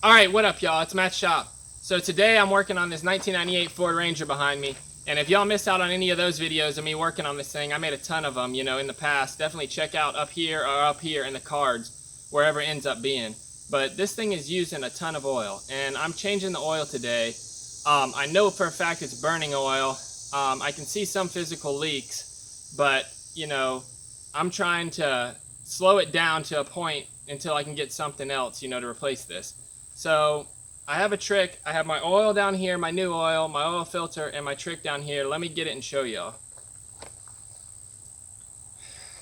Alright, what up y'all? It's Matt Shop. So today I'm working on this 1998 Ford Ranger behind me. And if y'all missed out on any of those videos of me working on this thing, I made a ton of them, in the past. Definitely check out up here or up here in the cards, wherever it ends up being. But this thing is using a ton of oil, and I'm changing the oil today. I know for a fact it's burning oil. I can see some physical leaks, but, I'm trying to slow it down to a point until I can get something else, to replace this. So I have a trick. I have my oil down here, my new oil, my oil filter, and my trick down here. Let me get it and show y'all.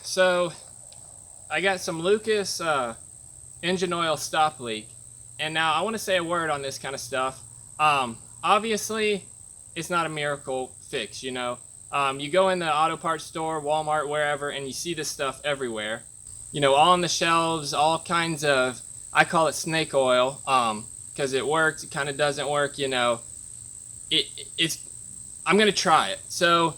So I got some Lucas engine oil stop leak. And now I want to say a word on this kind of stuff. Obviously, it's not a miracle fix, You go in the auto parts store, Walmart, wherever, and you see this stuff everywhere. All on the shelves, all kinds of, I call it snake oil, because it works, it kind of doesn't work, it's, I'm going to try it. So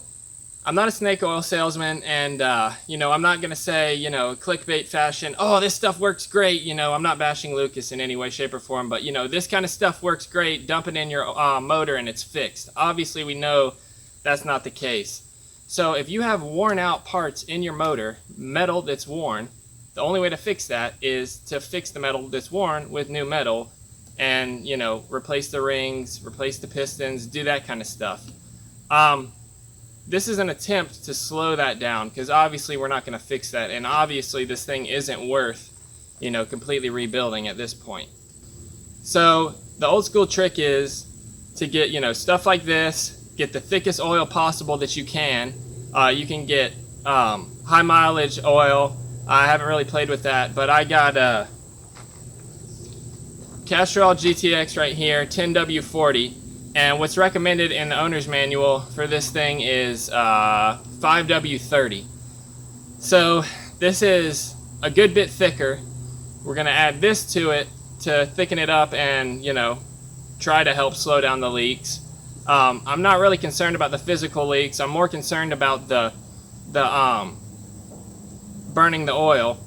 I'm not a snake oil salesman, and, I'm not going to say, clickbait fashion, oh, this stuff works great, I'm not bashing Lucas in any way, shape, or form, but, this kind of stuff works great, dump it in your motor and it's fixed. Obviously, we know that's not the case. So if you have worn out parts in your motor, metal that's worn, the only way to fix that is to fix the metal that's worn with new metal and, replace the rings, replace the pistons, do that kind of stuff. This is an attempt to slow that down because obviously we're not going to fix that, and obviously this thing isn't worth, completely rebuilding at this point. So the old school trick is to get, stuff like this, get the thickest oil possible that you can. You can get high mileage oil. I haven't really played with that, but I got Castrol GTX right here, 10W40. And what's recommended in the owner's manual for this thing is 5W30. So this is a good bit thicker. We're going to add this to it to thicken it up and, try to help slow down the leaks. I'm not really concerned about the physical leaks. I'm more concerned about the burning the oil,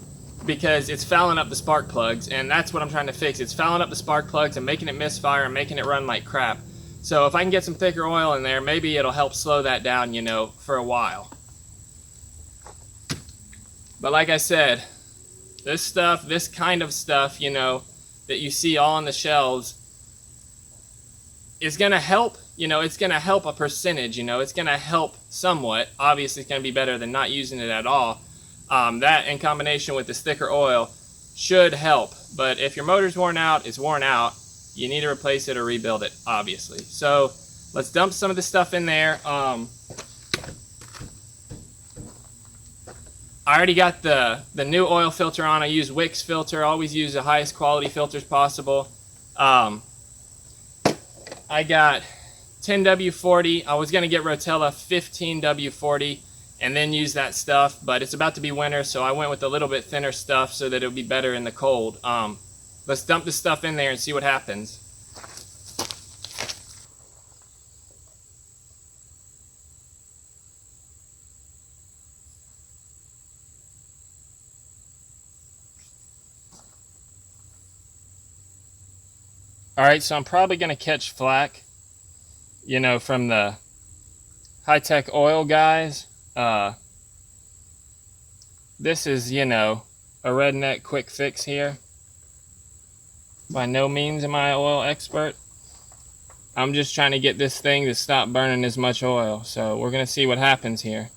because it's fouling up the spark plugs, and that's what I'm trying to fix. It's fouling up the spark plugs and making it misfire and making it run like crap. So if I can get some thicker oil in there, maybe it'll help slow that down, for a while. But like I said, this stuff, this kind of stuff, that you see all on the shelves is going to help, it's going to help a percentage, it's going to help somewhat. Obviously, it's going to be better than not using it at all. That in combination with this thicker oil should help. But if your motor's worn out, it's worn out. You need to replace it or rebuild it, obviously. So let's dump some of this stuff in there. I already got the new oil filter on. I use Wix filter. Always use the highest quality filters possible. I got 10W40. I was going to get Rotella 15W40 and then use that stuff, but it's about to be winter, so I went with a little bit thinner stuff so that it'll be better in the cold. Let's dump this stuff in there and see what happens. Alright, so I'm probably going to catch flack, from the high-tech oil guys. This is, a redneck quick fix here. By no means am I an oil expert. I'm just trying to get this thing to stop burning as much oil. So we're going to see what happens here.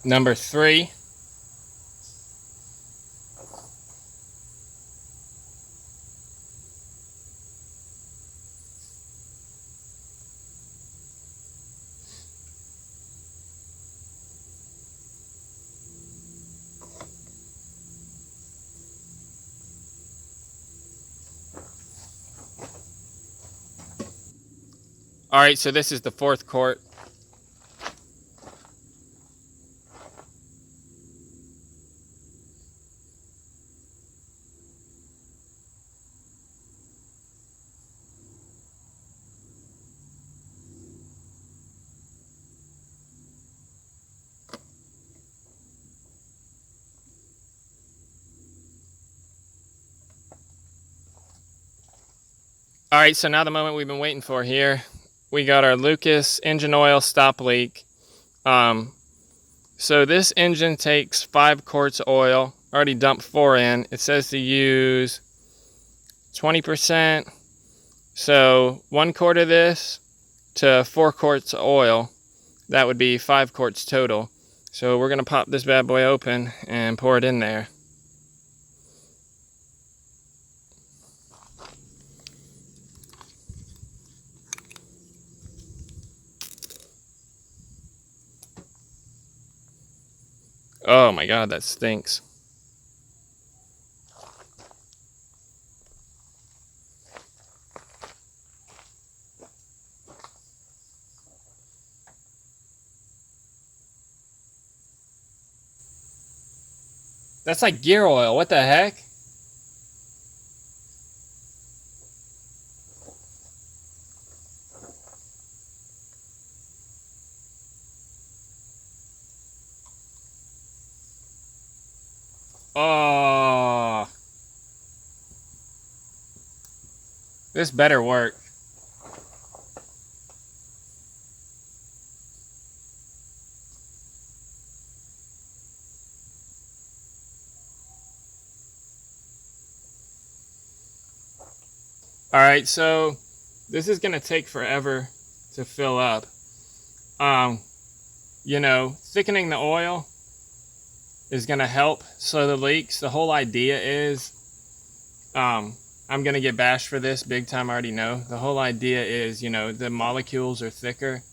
Number 3. All right, so this is the 4th quart. All right, so now the moment we've been waiting for here. We got our Lucas engine oil stop leak. So this engine takes 5 quarts of oil. Already dumped 4 in. It says to use 20%. So 1 quart of this to 4 quarts of oil. That would be 5 quarts total. So we're gonna pop this bad boy open and pour it in there. Oh my God, that stinks. That's like gear oil, what the heck? Oh, this better work. All right, so this is gonna take forever to fill up. You know, thickening the oil is gonna help slow the leaks. The whole idea is, I'm gonna get bashed for this big time, I already know. The whole idea is, you know, the molecules are thicker,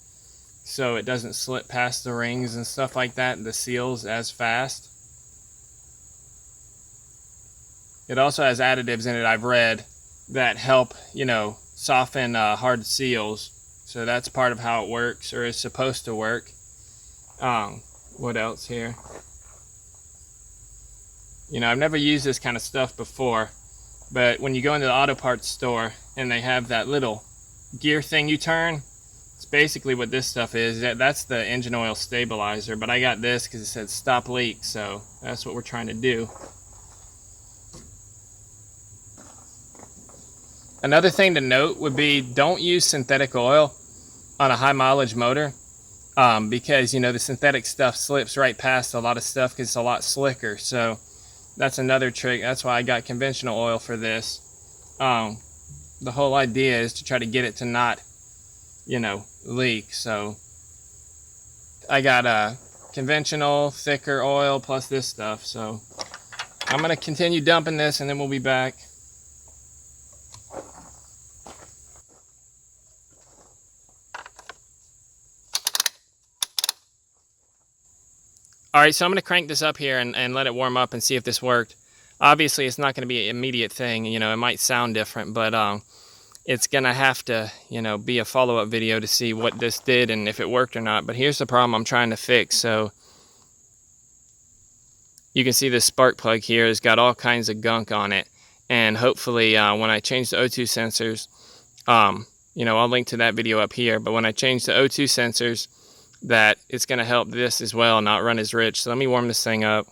so it doesn't slip past the rings and stuff like that, the seals as fast. It also has additives in it, I've read, that help, you know, soften hard seals. So that's part of how it works, or is supposed to work. What else here? You know, I've never used this kind of stuff before, but when you go into the auto parts store and they have that little gear thing you turn, it's basically what this stuff is. That's the engine oil stabilizer, but I got this because it said stop leak, so that's what we're trying to do. Another thing to note would be, don't use synthetic oil on a high mileage motor, because, you know, the synthetic stuff slips right past a lot of stuff because it's a lot slicker. So that's another trick. That's why I got conventional oil for this. The whole idea is to try to get it to not, you know, leak. So I got a conventional thicker oil plus this stuff. So I'm going to continue dumping this and then we'll be back. All right, so I'm going to crank this up here and let it warm up and see if this worked. Obviously, it's not going to be an immediate thing. You know, it might sound different, but it's going to have to, you know, be a follow-up video to see what this did and if it worked or not. But here's the problem I'm trying to fix. So you can see this spark plug here has got all kinds of gunk on it. And hopefully when I change the O2 sensors, you know, I'll link to that video up here. But when I change the O2 sensors, that it's going to help this as well not run as rich. So let me warm this thing up.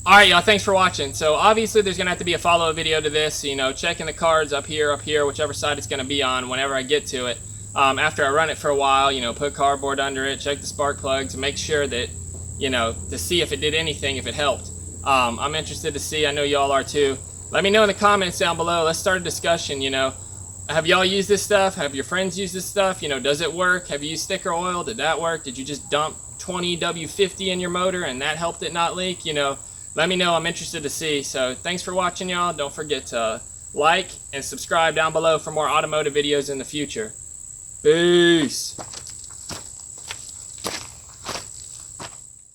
Alright, y'all, thanks for watching. So obviously there's going to have to be a follow-up video to this, you know, checking the cards up here, whichever side it's going to be on whenever I get to it. After I run it for a while, you know, put cardboard under it, check the spark plugs, and make sure that, you know, to see if it did anything, if it helped. I'm interested to see. I know y'all are too. Let me know in the comments down below. Let's start a discussion. You know, have y'all used this stuff? Have your friends used this stuff? You know, does it work? Have you used sticker oil? Did that work? Did you just dump 20 W50 in your motor and that helped it not leak? You know, let me know. I'm interested to see. So thanks for watching, y'all. Don't forget to like and subscribe down below for more automotive videos in the future. Peace.